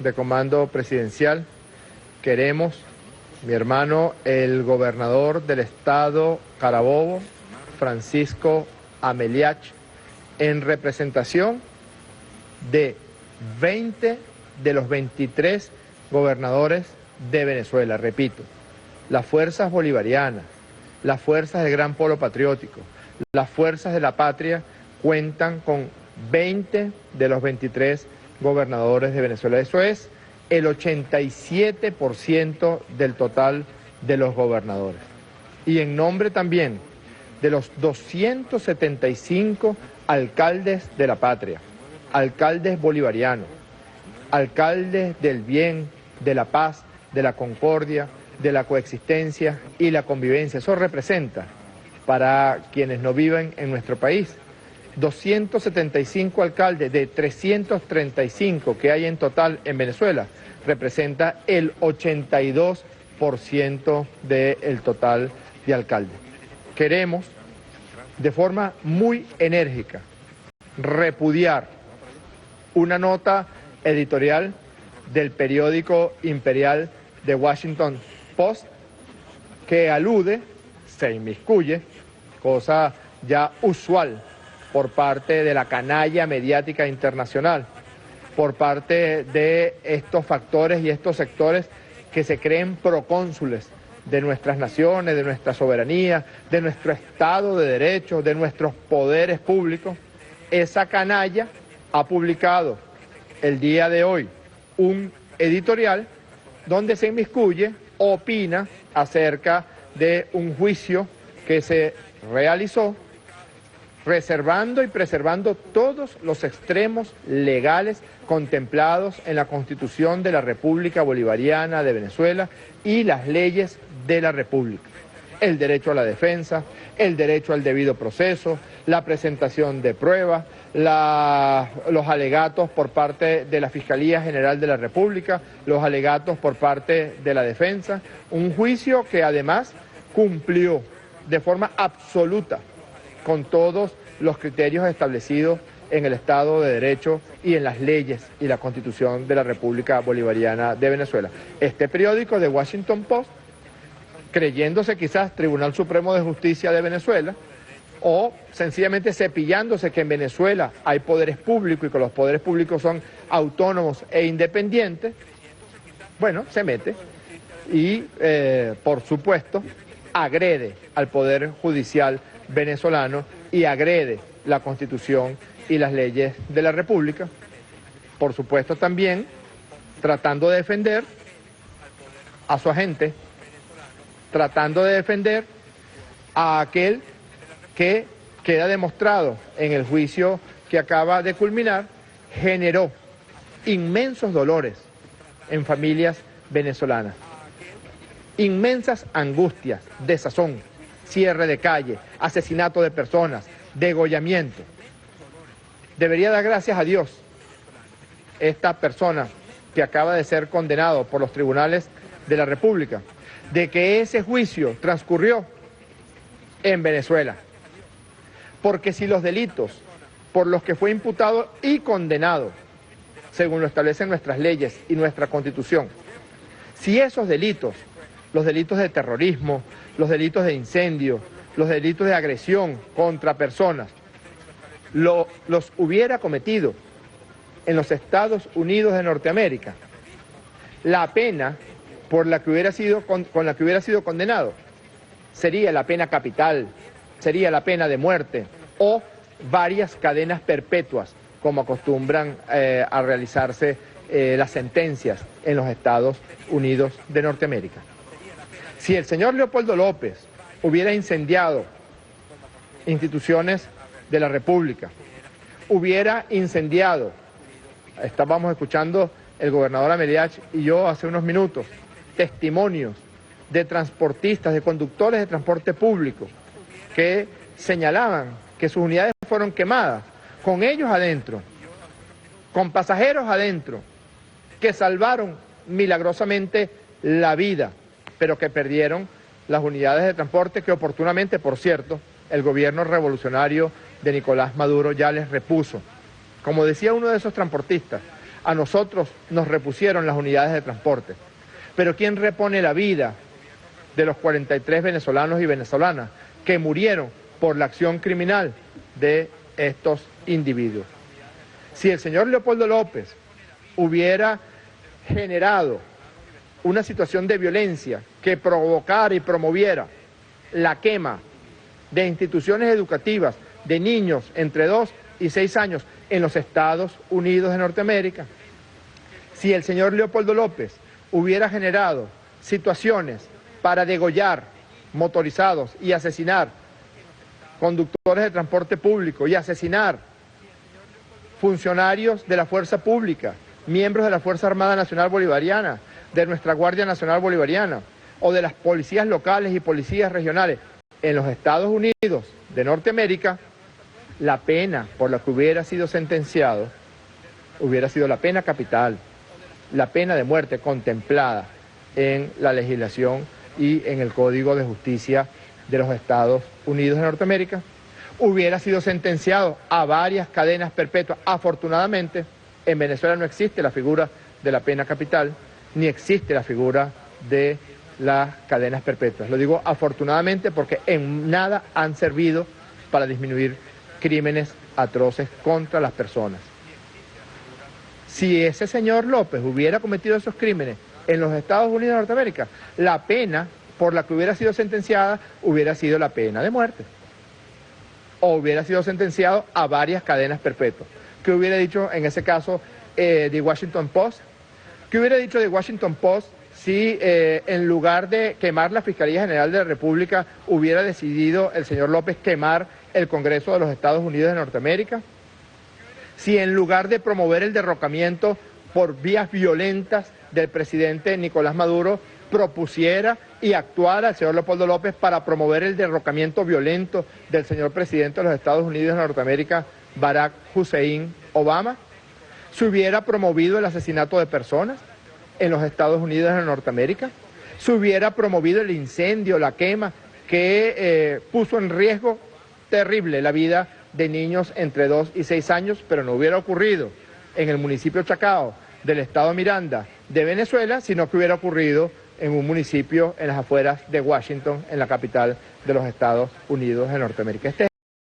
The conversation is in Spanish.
de comando presidencial, queremos, mi hermano, el gobernador del estado Carabobo, Francisco Ameliach, en representación de 20 de los 23 gobernadores de Venezuela, repito, las fuerzas bolivarianas, las fuerzas del Gran Polo Patriótico, las fuerzas de la patria cuentan con 20 de los 23 gobernadores de Venezuela. Eso es el 87% del total de los gobernadores. Y en nombre también de los 275 alcaldes de la patria, alcaldes bolivarianos, alcaldes del bien, de la paz, de la concordia, de la coexistencia y la convivencia. Eso representa, para quienes no viven en nuestro país, 275 alcaldes de 335 que hay en total en Venezuela, representa el 82% del total de alcaldes. Queremos, de forma muy enérgica, repudiar una nota editorial del periódico imperial The Washington Post que alude, se inmiscuye, cosa ya usual por parte de la canalla mediática internacional, por parte de estos factores y estos sectores que se creen procónsules de nuestras naciones, de nuestra soberanía, de nuestro Estado de Derecho, de nuestros poderes públicos. Esa canalla ha publicado el día de hoy un editorial donde se inmiscuye, opina acerca de un juicio que se realizó reservando y preservando todos los extremos legales contemplados en la Constitución de la República Bolivariana de Venezuela y las leyes de la República. El derecho a la defensa, el derecho al debido proceso, la presentación de pruebas, los alegatos por parte de la Fiscalía General de la República, los alegatos por parte de la defensa, un juicio que además cumplió de forma absoluta con todos los criterios establecidos en el Estado de Derecho y en las leyes y la Constitución de la República Bolivariana de Venezuela. Este periódico, The Washington Post, creyéndose quizás Tribunal Supremo de Justicia de Venezuela, o sencillamente cepillándose que en Venezuela hay poderes públicos y que los poderes públicos son autónomos e independientes, bueno, se mete y, por supuesto, agrede al Poder Judicial venezolano y agrede la Constitución y las leyes de la República, por supuesto también tratando de defender a su agente, tratando de defender a aquel que queda demostrado en el juicio que acaba de culminar, generó inmensos dolores en familias venezolanas, inmensas angustias, desazón, cierre de calle, asesinato de personas, degollamiento. Debería dar gracias a Dios esta persona que acaba de ser condenado por los tribunales de la República, de que ese juicio transcurrió en Venezuela. Porque si los delitos por los que fue imputado y condenado, según lo establecen nuestras leyes y nuestra Constitución, si esos delitos, los delitos de terrorismo, los delitos de incendio, los delitos de agresión contra personas, los hubiera cometido en los Estados Unidos de Norteamérica, la pena por la que hubiera sido, con la que hubiera sido condenado sería la pena capital, sería la pena de muerte o varias cadenas perpetuas, como acostumbran a realizarse las sentencias en los Estados Unidos de Norteamérica. Si el señor Leopoldo López hubiera incendiado instituciones de la República, hubiera incendiado, estábamos escuchando el gobernador Ameliach y yo hace unos minutos, testimonios de transportistas, de conductores de transporte público, que señalaban que sus unidades fueron quemadas, con ellos adentro, con pasajeros adentro, que salvaron milagrosamente la vida, pero que perdieron las unidades de transporte que oportunamente, por cierto, el gobierno revolucionario de Nicolás Maduro ya les repuso. Como decía uno de esos transportistas, A nosotros nos repusieron las unidades de transporte. Pero ¿quién repone la vida de los 43 venezolanos y venezolanas que murieron por la acción criminal de estos individuos? Si el señor Leopoldo López hubiera generado una situación de violencia que provocara y promoviera la quema de instituciones educativas de niños entre 2 y 6 años en los Estados Unidos de Norteamérica, si el señor Leopoldo López hubiera generado situaciones para degollar motorizados y asesinar conductores de transporte público y asesinar funcionarios de la fuerza pública, miembros de la Fuerza Armada Nacional Bolivariana, de nuestra Guardia Nacional Bolivariana o de las policías locales y policías regionales en los Estados Unidos de Norteamérica, la pena por la que hubiera sido sentenciado hubiera sido la pena capital, la pena de muerte contemplada en la legislación y en el Código de Justicia de los Estados Unidos de Norteamérica, hubiera sido sentenciado a varias cadenas perpetuas. Afortunadamente, en Venezuela no existe la figura de la pena capital, ni existe la figura de las cadenas perpetuas. Lo digo afortunadamente porque en nada han servido para disminuir crímenes atroces contra las personas. Si ese señor López hubiera cometido esos crímenes en los Estados Unidos de Norteamérica, la pena por la que hubiera sido sentenciada hubiera sido la pena de muerte. O hubiera sido sentenciado a varias cadenas perpetuas. ¿Qué hubiera dicho en ese caso The Washington Post? ¿Qué hubiera dicho The Washington Post si en lugar de quemar la Fiscalía General de la República hubiera decidido el señor López quemar el Congreso de los Estados Unidos de Norteamérica? Si en lugar de promover el derrocamiento por vías violentas del presidente Nicolás Maduro, propusiera y actuara el señor Leopoldo López para promover el derrocamiento violento del señor presidente de los Estados Unidos de Norteamérica, Barack Hussein Obama, se hubiera promovido el asesinato de personas en los Estados Unidos de Norteamérica, se hubiera promovido el incendio, la quema, que puso en riesgo terrible la vida de niños entre 2 y 6 años, pero no hubiera ocurrido en el municipio Chacao del estado Miranda de Venezuela, sino que hubiera ocurrido en un municipio en las afueras de Washington, en la capital de los Estados Unidos de Norteamérica.